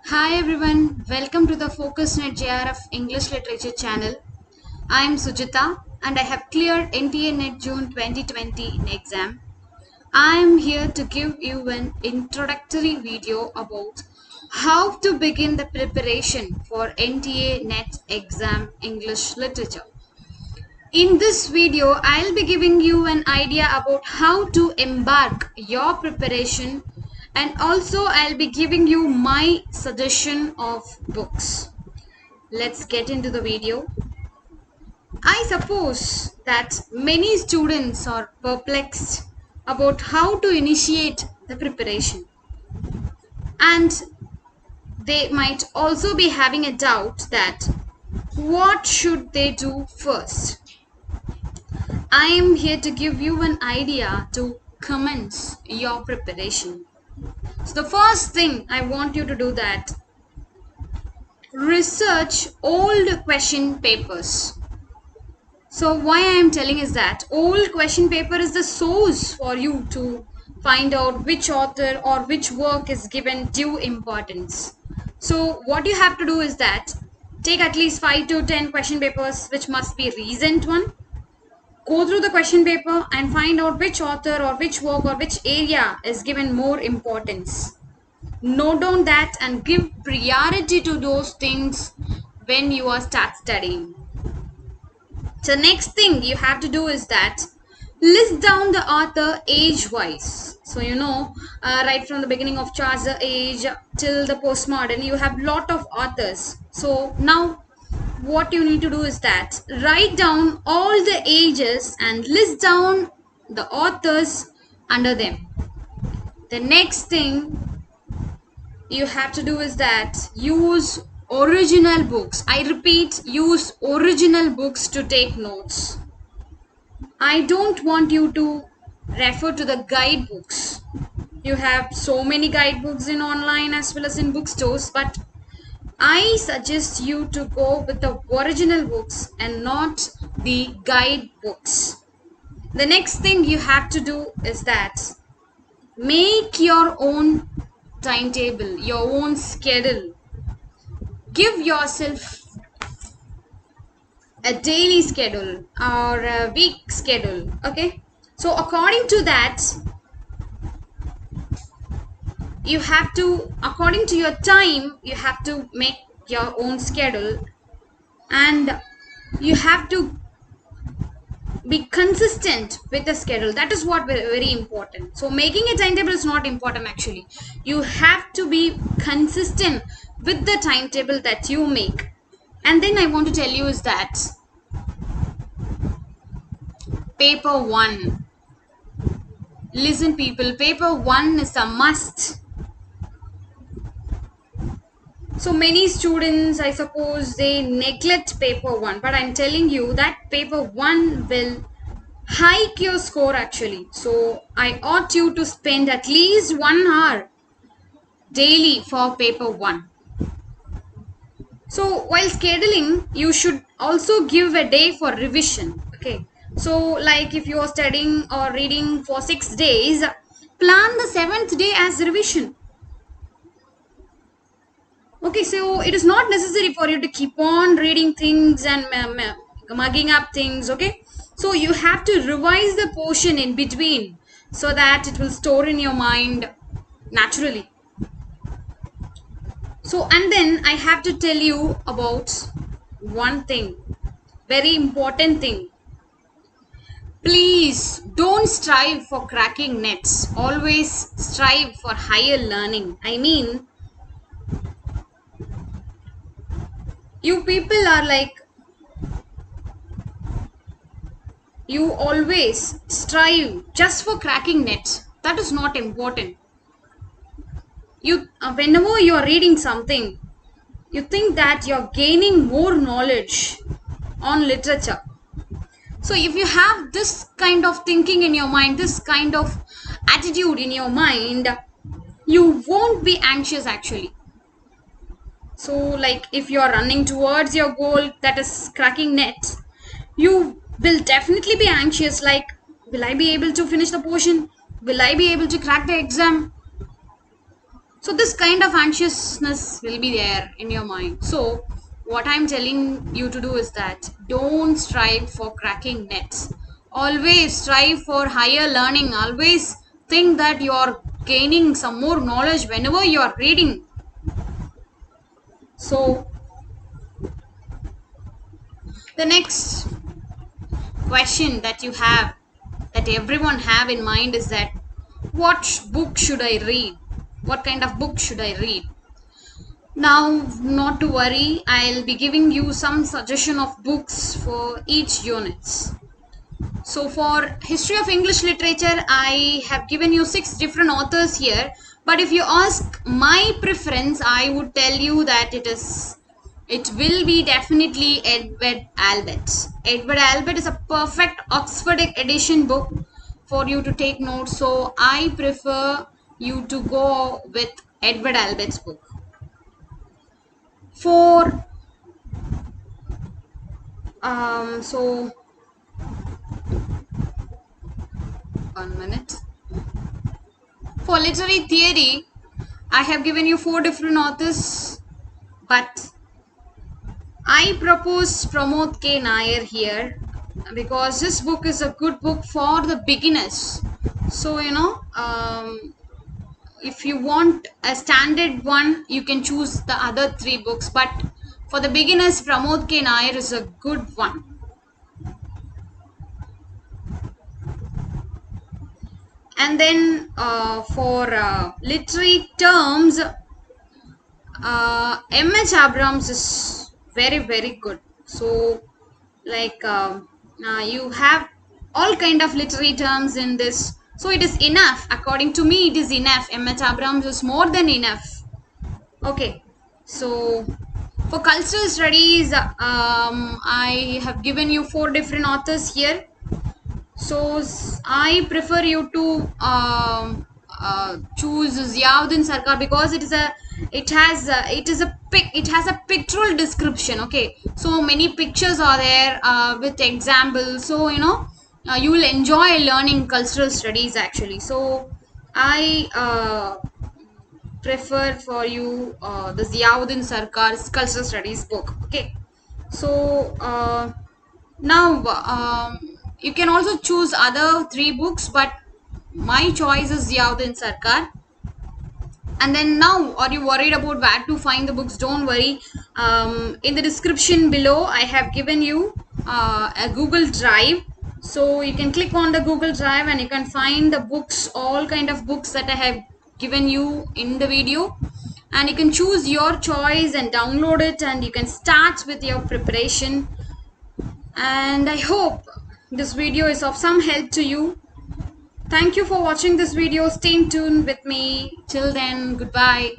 Hi everyone, welcome to the FocusNet JRF English Literature channel. I am Sujita and I have cleared NTA NET June 2020 in exam. I am here to give you an introductory video about how to begin the preparation for NTA NET exam English Literature. In this video, I'll be giving you an idea about how to embark your preparation, and also I'll be giving you my suggestion of books. Let's get into the video. I suppose that many students are perplexed about how to initiate the preparation, and they might also be having a doubt that what should they do first. I am here to give you an idea to commence your preparation. So the first thing I want you to do that research old question papers. So why I am telling is that old question paper is the source for you to find out which author or which work is given due importance. So what you have to do is that take at least 5 to 10 question papers which must be recent one. Go through the question paper and find out which author or which work or which area is given more importance. Note down that and give priority to those things when you are start studying. So next thing you have to do is that list down the author age wise. So right from the beginning of Chaucer age till the postmodern, you have lot of authors. So now what you need to do is that write down all the ages and list down the authors under them. The next thing you have to do is that use original books. I repeat, use original books to take notes. I don't want you to refer to the guidebooks. You have so many guidebooks in online as well as in bookstores, but I suggest you to go with the original books and not the guidebooks. The next thing you have to do is that make your own timetable, your own schedule. Give yourself a daily schedule or a week schedule. Okay, so according to that, you have to, according to your time, you have to make your own schedule, and you have to be consistent with the schedule. That is what very important. So making a timetable is not important actually. You have to be consistent with the timetable that you make. And then I want to tell you is that paper 1, listen people, paper 1 is a must. So many students, I suppose, they neglect paper 1, but I'm telling you that paper 1 will hike your score actually. So I ought you to spend at least 1 hour daily for paper 1. So while scheduling, you should also give a day for revision. Okay, so like if you are studying or reading for 6 days, plan the 7th day as revision. Okay, so it is not necessary for you to keep on reading things and mugging up things. Okay, so you have to revise the portion in between so that it will store in your mind naturally. So, and then I have to tell you about one thing, very important thing. Please don't strive for cracking nets. Always strive for higher learning. I mean, you people are like, you always strive just for cracking nets. That is not important. You whenever you are reading something, you think that you're gaining more knowledge on literature. So if you have this kind of thinking in your mind, this kind of attitude in your mind, you won't be anxious actually. So like if you are running towards your goal, that is cracking nets, you will definitely be anxious, like, will I be able to finish the portion? Will I be able to crack the exam? So this kind of anxiousness will be there in your mind. So what I'm telling you to do is that don't strive for cracking nets. Always strive for higher learning. Always think that you're gaining some more knowledge whenever you're reading. So the next question that you have, that everyone have in mind, is that what book should I read? What kind of book should I read? Now, not to worry, I'll be giving you some suggestion of books for each units. So for history of English literature, I have given you 6 different authors here. But if you ask my preference, I would tell you that it will be definitely Edward Albert. Edward Albert is a perfect Oxford edition book for you to take notes. So I prefer you to go with Edward Albert's book. For so 1 minute. For literary theory, I have given you 4 different authors, but I propose Pramod K. Nair here because this book is a good book for the beginners. So if you want a standard one, you can choose the other 3 books, but for the beginners, Pramod K. Nair is a good one. And then for literary terms, M.H. Abrams is very good. So like you have all kind of literary terms in this, so it is enough. According to me, it is enough. M.H. Abrams is more than enough. Okay, so for cultural studies, I have given you 4 different authors here. So I prefer you to choose Ziauddin Sarkar because it has a pictorial description. Okay, so many pictures are there with examples. So you will enjoy learning cultural studies actually. So I prefer for you the Ziauddin Sarkar's cultural studies book. Okay, so now you can also choose other 3 books, but my choice is Ziauddin Sarkar. And then now, are you worried about where to find the books? Don't worry. In the description below, I have given you a Google Drive. So you can click on the Google Drive and you can find the books, all kind of books that I have given you in the video. And you can choose your choice and download it, and you can start with your preparation. And I hope this video is of some help to you. Thank you for watching this video. Stay tuned with me. Till then, goodbye.